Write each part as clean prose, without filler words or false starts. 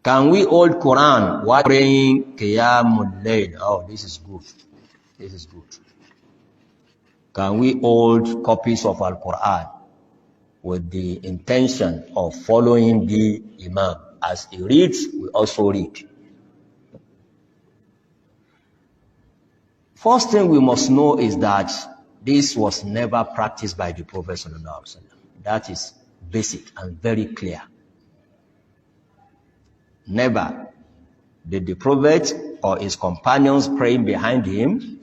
Can we hold Quran while praying Qiyamul Layl? Oh, this is good. This is good. Can we hold copies of Al-Quran with the intention of following the Imam? As he reads, we also read. First thing we must know is that this was never practiced by the Prophet ﷺ. That is basic and very clear. Never did the Prophet or his companions praying behind him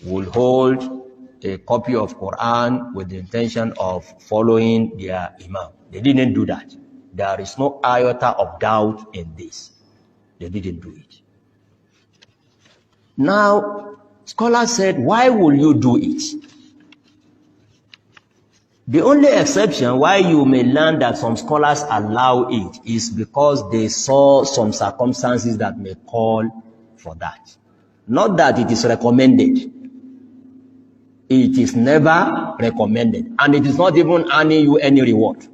will hold a copy of Quran with the intention of following their Imam. They didn't do that. There is no iota of doubt in this. They didn't do it. Now, scholars said, why will you do it? The only exception why you may learn that some scholars allow it is because they saw some circumstances that may call for that. Not that it is recommended. It is never recommended. And it is not even earning you any reward.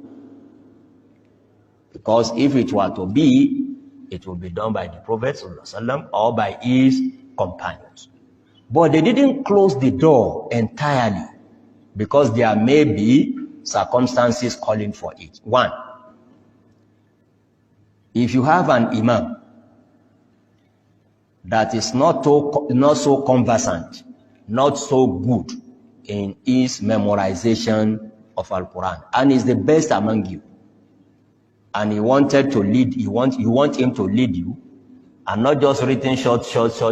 Because if it were to be, it will be done by the Prophet ﷺ or by his companions. But they didn't close the door entirely because there may be circumstances calling for it. One, if you have an imam that is not so conversant, not so good in his memorization of Al-Quran, and is the best among you, and he wanted to lead, you want him to lead you, and not just written short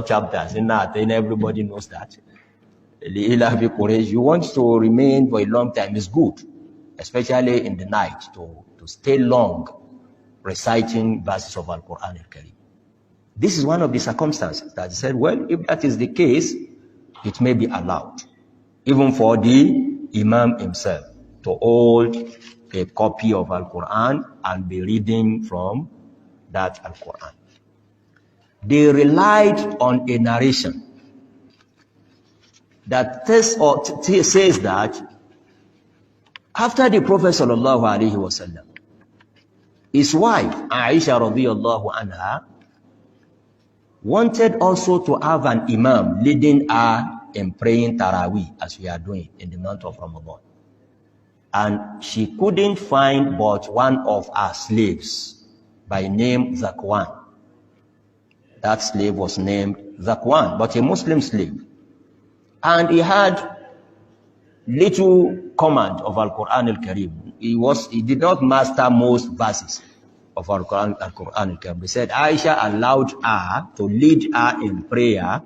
chapters. In that, then everybody knows that. You want to remain for a long time is good, especially in the night, to stay long reciting verses of Al-Quran al-Karim. This is one of the circumstances that said, well, if that is the case, it may be allowed, even for the Imam himself, to hold a copy of Al-Quran and be reading from that Al-Quran. They relied on a narration that says that after the Prophet sallallahu alaihi wasallam, his wife Aisha radiyallahu anha wanted also to have an imam leading her in praying Taraweeh, as we are doing in the month of Ramadan. And she couldn't find but one of her slaves by name Zakwan. That slave was named Zakwan, but a Muslim slave. And he had little command of Al-Quran al-Karim. He did not master most verses of Al-Quran al-Karim. They said Aisha allowed her to lead her in prayer,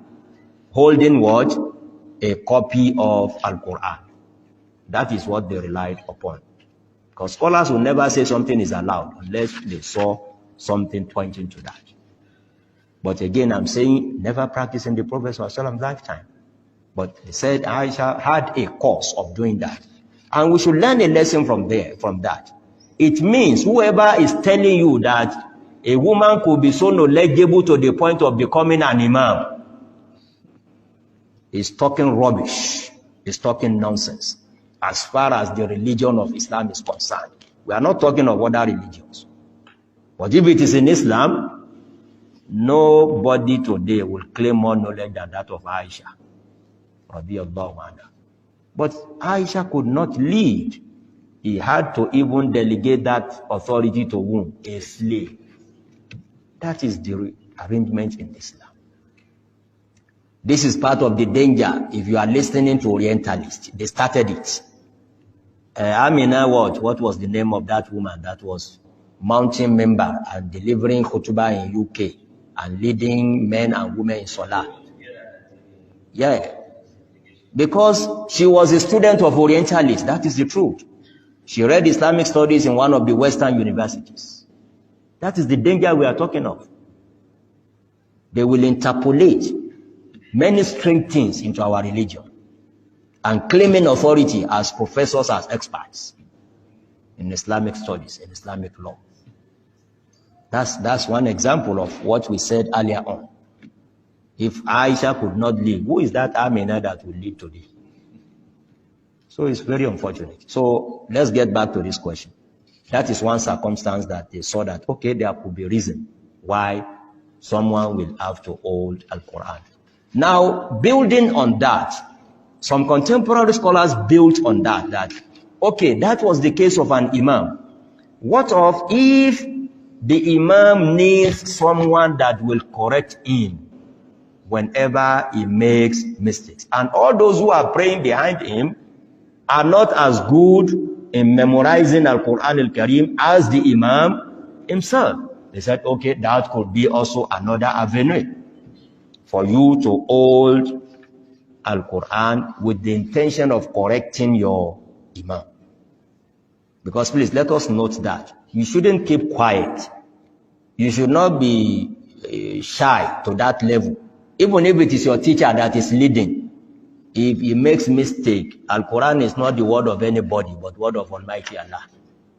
holding what? A copy of Al-Quran. That is what they relied upon. Because scholars will never say something is allowed unless they saw something pointing to that. But again, I'm saying never practice in the Prophet's lifetime. But they said Aisha had a course of doing that. And we should learn a lesson from that. It means whoever is telling you that a woman could be so knowledgeable to the point of becoming an imam is talking rubbish, is talking nonsense as far as the religion of Islam is concerned. We are not talking of other religions. But if it is in Islam, nobody today will claim more knowledge than that of Aisha. But Aisha could not lead. He had to even delegate that authority to whom? A slave. That is the arrangement in Islam. This is part of the danger if you are listening to Orientalists. They started it. Amina, what was the name of that woman that was mounting member and delivering khutbah in UK and leading men and women in Salah? Yeah. Because she was a student of Orientalists. That is the truth. She read Islamic studies in one of the Western universities. That is the danger we are talking of. They will interpolate many strange things into our religion and claiming authority as professors, as experts in Islamic studies, in Islamic law. That's one example of what we said earlier on. If Aisha could not lead, who is that Amina that will lead today? So it's very unfortunate. So let's get back to this question. That is one circumstance that they saw that, okay, there could be reason why someone will have to hold Al-Quran. Now, building on that, some contemporary scholars built on that, okay, that was the case of an imam. What of if the imam needs someone that will correct him whenever he makes mistakes? And all those who are praying behind him are not as good in memorizing Al-Quran Al-Karim as the imam himself. They said, okay, that could be also another avenue for you to hold Al-Quran with the intention of correcting your imam. Because please, let us note that you shouldn't keep quiet. You should not be shy to that level. Even if it is your teacher that is leading, if he makes mistake, Al-Quran is not the word of anybody, but word of Almighty Allah.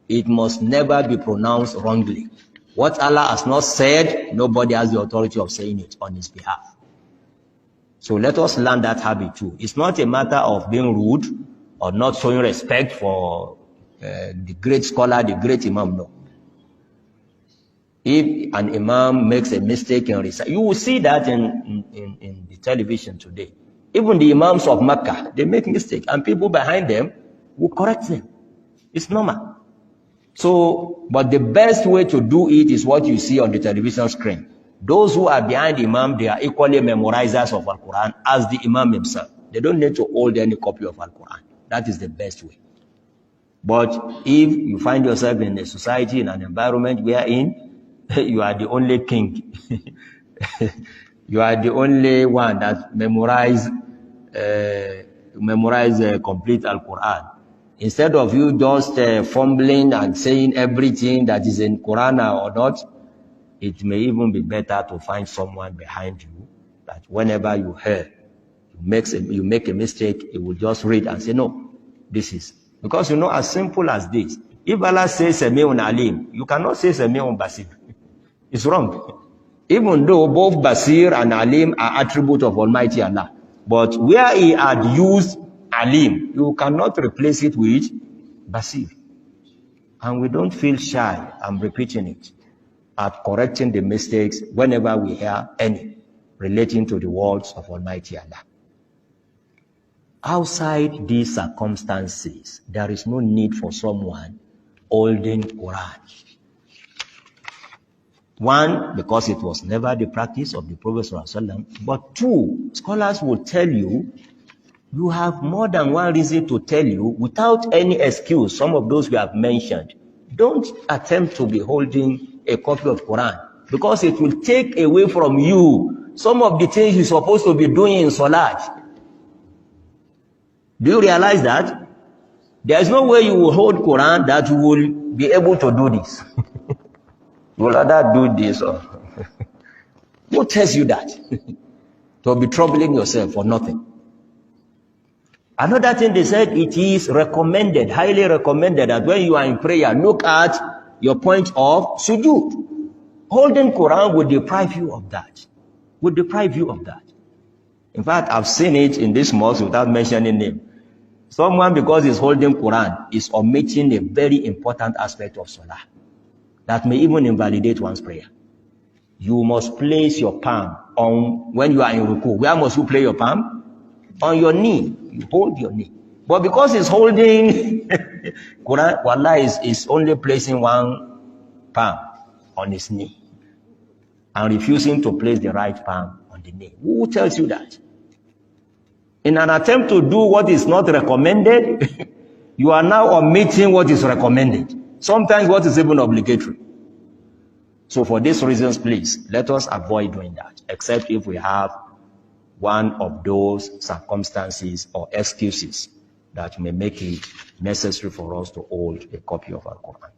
It must never be pronounced wrongly. What Allah has not said, nobody has the authority of saying it on his behalf. So let us learn that habit too. It's not a matter of being rude or not showing respect for the great scholar, the great imam, no. If an imam makes a mistake in research, you will see that in the television today. Even the imams of Mecca, they make mistakes, and people behind them will correct them. It's normal. So, but the best way to do it is what you see on the television screen. Those who are behind the imam, they are equally memorizers of Al-Quran as the imam himself. They don't need to hold any copy of Al-Quran. That is the best way. But if you find yourself in a society, in an environment wherein you are the only king, you are the only one that memorize complete Al-Quran, instead of you just fumbling and saying everything that is in Quran or not, it may even be better to find someone behind you that whenever you hear, you make a mistake, it will just read and say, no, this is. Because you know, as simple as this, if Allah says Sami'un Alim, you cannot say Sami'un Basir. It's wrong. Even though both Basir and Alim are attributes of Almighty Allah. But where he had used Alim, you cannot replace it with Basir. And we don't feel shy, I'm repeating it, at correcting the mistakes whenever we hear any relating to the words of Almighty Allah. Outside these circumstances, there is no need for someone holding Quran. One, because it was never the practice of the Prophet ﷺ. But two, scholars will tell you, you have more than one reason to tell you, without any excuse, some of those we have mentioned, don't attempt to be holding a copy of Quran, because it will take away from you some of the things you're supposed to be doing in Salat. Do you realize that? There is no way you will hold Quran that you will be able to do this. You will rather do this or who tells you that? To be troubling yourself for nothing. Another thing they said, it is recommended, highly recommended, that when you are in prayer, look at your point of sujood. Holding Quran will deprive you of that. Will deprive you of that. In fact, I've seen it in this mosque without mentioning name. Someone, because he's holding Quran, is omitting a very important aspect of Salah that may even invalidate one's prayer. You must place your palm on, when you are in ruku. Where must you place your palm? On your knee. You hold your knee. But because he's holding Quran, Wallah is only placing one palm on his knee and refusing to place the right palm on the knee. Who tells you that? In an attempt to do what is not recommended, you are now omitting what is recommended. Sometimes what is even obligatory. So for these reasons, please, let us avoid doing that, except if we have one of those circumstances or excuses that may make it necessary for us to hold a copy of our Quran.